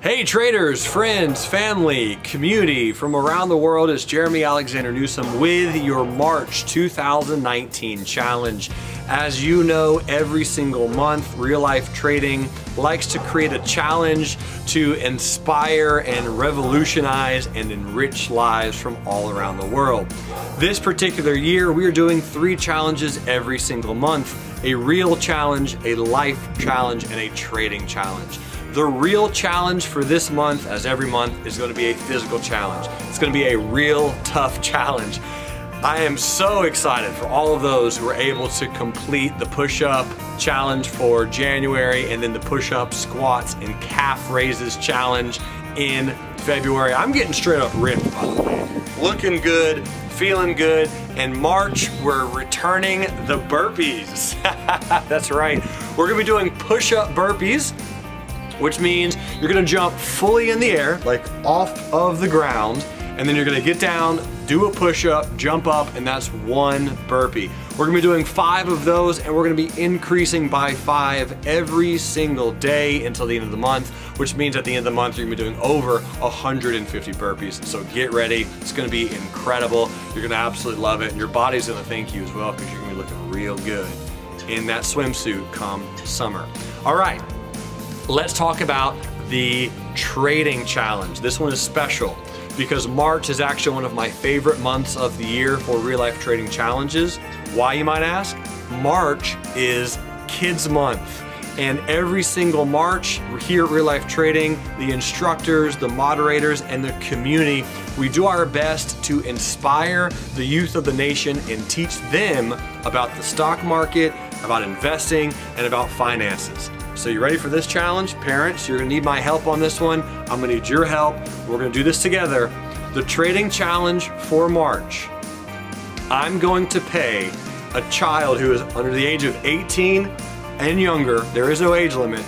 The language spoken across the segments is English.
Hey traders, friends, family, community from around the world, it's Jeremy Alexander Newsom with your March 2019 challenge. As you know, every single month, Real Life Trading likes to create a challenge to inspire and revolutionize and enrich lives from all around the world. This particular year, we are doing 3 challenges every single month: a real challenge, a life challenge, and a trading challenge. The real challenge for this month, as every month, is going to be a physical challenge. It's going to be a real tough challenge. I am so excited for all of those who are able to complete the push-up challenge for January and then the push-up, squats, and calf raises challenge in February. I'm getting straight up ripped, by the way. Looking good, feeling good. In March, we're returning the burpees. That's right. We're going to be doing push-up burpees, which means you're gonna jump fully in the air, like off of the ground, and then you're gonna get down, do a push-up, jump up, and that's 1 burpee. We're gonna be doing 5 of those, and we're gonna be increasing by 5 every single day until the end of the month, which means at the end of the month, you're gonna be doing over 150 burpees. So get ready, it's gonna be incredible. You're gonna absolutely love it, and your body's gonna thank you as well, because you're gonna be looking real good in that swimsuit come summer. All right. Let's talk about the trading challenge. This one is special because March is actually one of my favorite months of the year for real life trading challenges. Why, you might ask? March is Kids Month. And every single March here at Real Life Trading, the instructors, the moderators, and the community, we do our best to inspire the youth of the nation and teach them about the stock market, about investing, and about finances. So you ready for this challenge? Parents, you're gonna need my help on this one. I'm gonna need your help. We're gonna do this together. The trading challenge for March. I'm going to pay a child who is under the age of 18 and younger. There is no age limit.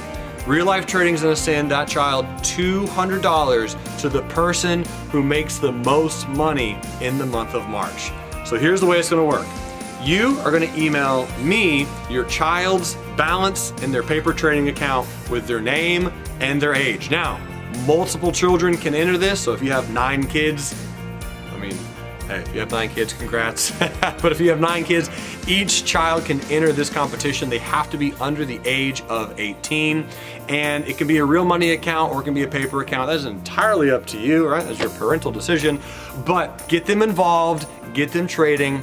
Real Life Trading is gonna send that child $200 to the person who makes the most money in the month of March. So here's the way it's gonna work. You are gonna email me your child's balance in their paper trading account with their name and their age. Now, multiple children can enter this, so if you have 9 kids, I mean, hey, if you have 9 kids, congrats. But if you have 9 kids, each child can enter this competition. They have to be under the age of 18, and it can be a real money account or it can be a paper account. That is entirely up to you, right? That's your parental decision, but get them involved, get them trading.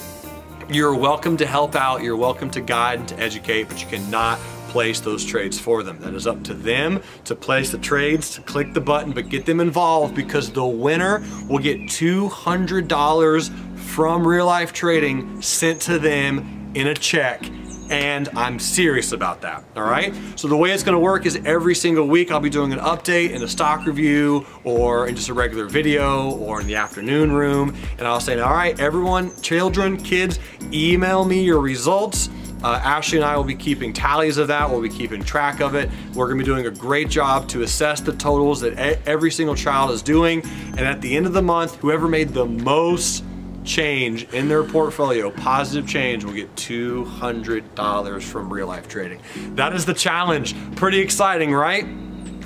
You're welcome to help out, you're welcome to guide and to educate, but you cannot place those trades for them. That is up to them to place the trades, to click the button, but get them involved, because the winner will get $200 from Real Life Trading sent to them in a check. And I'm serious about that, all right? So the way it's gonna work is every single week I'll be doing an update in a stock review or in just a regular video or in the afternoon room, and I'll say, all right, everyone, children, kids, email me your results. Ashley and I will be keeping tallies of that. We'll be keeping track of it. We're gonna be doing a great job to assess the totals that every single child is doing, and at the end of the month, whoever made the most change in their portfolio, positive change, will get $200 from Real Life Trading. That is the challenge. Pretty exciting, right?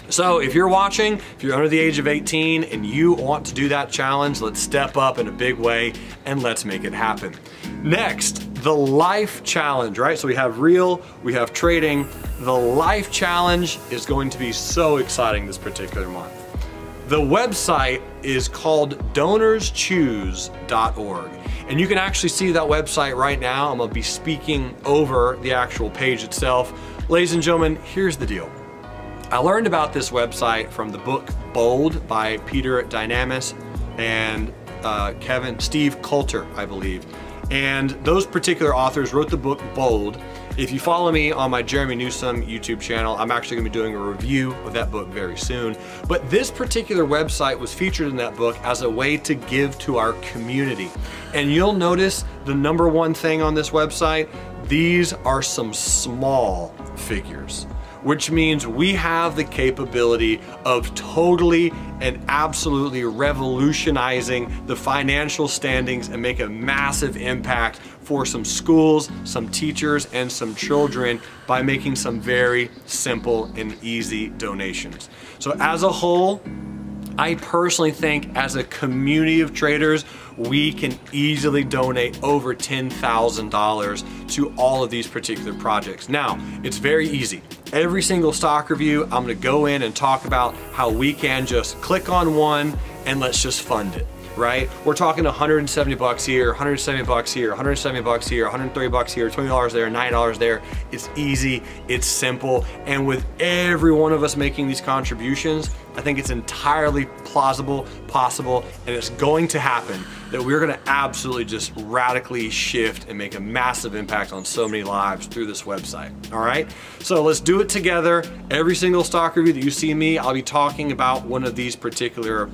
So if you're watching, if you're under the age of 18 and you want to do that challenge, let's step up in a big way and let's make it happen. Next, the life challenge, right? So we have real, we have trading. The life challenge is going to be so exciting this particular month. The website is called donorschoose.org, and you can actually see that website right now. I'm gonna be speaking over the actual page itself. Ladies and gentlemen, here's the deal. I learned about this website from the book Bold by Peter Dynamis and Steve Coulter, I believe. And those particular authors wrote the book Bold. If you follow me on my Jeremy Newsom YouTube channel, I'm actually gonna be doing a review of that book very soon. But this particular website was featured in that book as a way to give to our community. And you'll notice the #1 thing on this website, these are some small figures, which means we have the capability of totally and absolutely revolutionizing the financial standings and make a massive impact for some schools, some teachers, and some children by making some very simple and easy donations. So as a whole, I personally think as a community of traders, we can easily donate over $10,000 to all of these particular projects. Now, it's very easy. Every single stock review, I'm gonna go in and talk about how we can just click on one and let's just fund it, right? We're talking 170 bucks here, 170 bucks here, 170 bucks here, 130 bucks here, $20 there, $9 there. It's easy, it's simple. And with every one of us making these contributions, I think it's entirely plausible, possible, and it's going to happen that we're gonna absolutely just radically shift and make a massive impact on so many lives through this website, all right? So let's do it together. Every single stock review that you see me, I'll be talking about one of these particular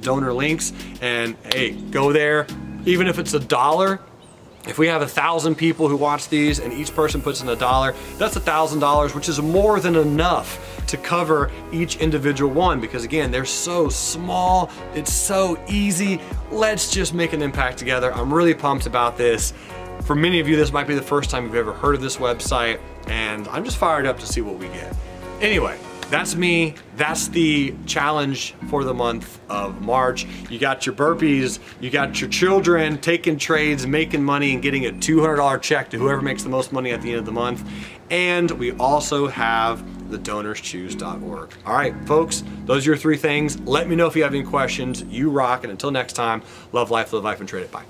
donor links, and hey, go there. Even if it's $1, if we have 1,000 people who watch these and each person puts in $1, that's $1,000, which is more than enough to cover each individual one, because again, they're so small, it's so easy. Let's just make an impact together. I'm really pumped about this. For many of you, this might be the first time you've ever heard of this website, and I'm just fired up to see what we get. Anyway, that's me. That's the challenge for the month of March. You got your burpees, you got your children taking trades, making money, and getting a $200 check to whoever makes the most money at the end of the month. And we also have the donorschoose.org. All right, folks, those are your 3 things. Let me know if you have any questions. You rock, and until next time, love life, live life, and trade it. Bye.